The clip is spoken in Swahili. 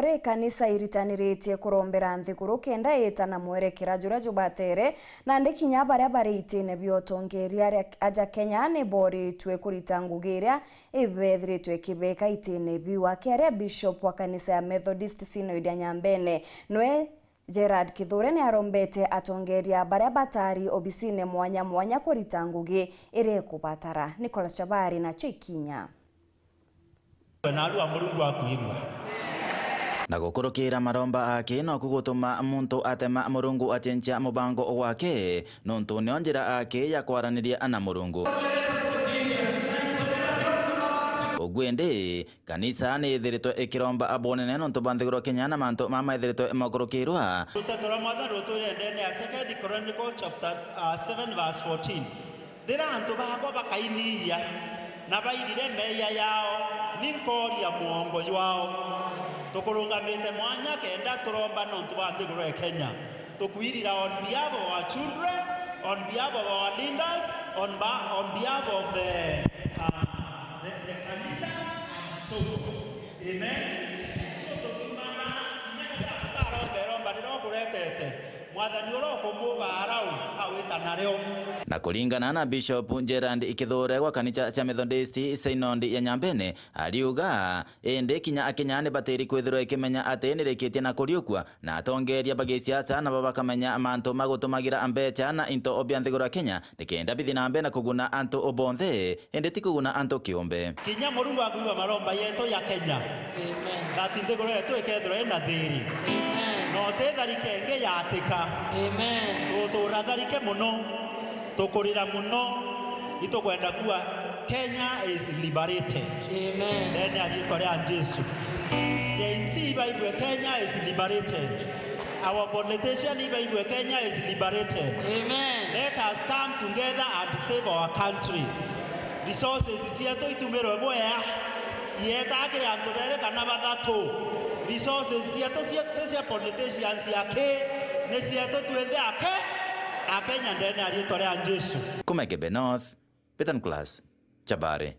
bare kanisa iritaniritie kurombera nthiguru kenda itana mwerekera juria jubatere na ndikinya baria bari itine biotongeria aja Kenya ni boritwe kurita ngugi iria ibethiritwe kibeka itine biwa kere bishop wa kanisa ya Methodist Synod ya Nyambene noe Gerard Kithure ni arombete atongeria baria batari obisine mwanya mwanya kurita ngugi ire kubatara. Nicholas Chabari na Chikinya na gukurukira maromba ake no kugutuma muntu atema murungu atencha mubango wake nontu ne onjira ake ya kwaraniria ana murungu ogwende kanisa ni thiritwe ikiromba abonene nontu banthiguro Kenya na mantu mama thiritwe makurukirwa tutatora mother rotore ndene ya 2 Chronicles chapter 7 verse 14 dira antu bakwa bakainiya na bairire meya yao ninkoria muongo yao tukurungamite mwanya kenda turomba nontu banthiguro Kenya tukwirira on behalf of our children, on behalf of our leaders, on behalf of the kanisa and so forth. Amen. So tukimana nyaka taromba riro kuretete mwathani uroko mugarau awita nareo na kulingana na Bishop Gerard Kithure wa kanisa cha Methodist Synod ya Nyambene aliuga ende kinya akinyane bateri kwithirwo ikimenya ate nirikitie na kuriukwa na atongeria bagisiasa na babakamenya amantu magutumagira ambecha na into obia nthiguru Kenya nikenda bithi na mbena kuguna antu obonthe ende tikuguna antu kiumbe kinya murungu akuiwa maromba yetu ya Kenya. Amen. That nthiguru yetu ikethirwo ina thiri. Amen. No tetharike nge yatika. Amen. Turatharike muno tukurira muno itukwenda kuwa Kenya is liberated. Amen. Then aliyetwa ria Jesu JNC Bible Kenya is liberated. Our politician Bible Kenya is liberated. Amen. Let us come together and save our country. Resources cietu itumirwe mwea yetakire antu bere kana bathatu resources cietu cia politicians yake ne cietu twethe ake Akenya ndene aliyetwa ria Jesu Kumekebe North Peter Class Chabare.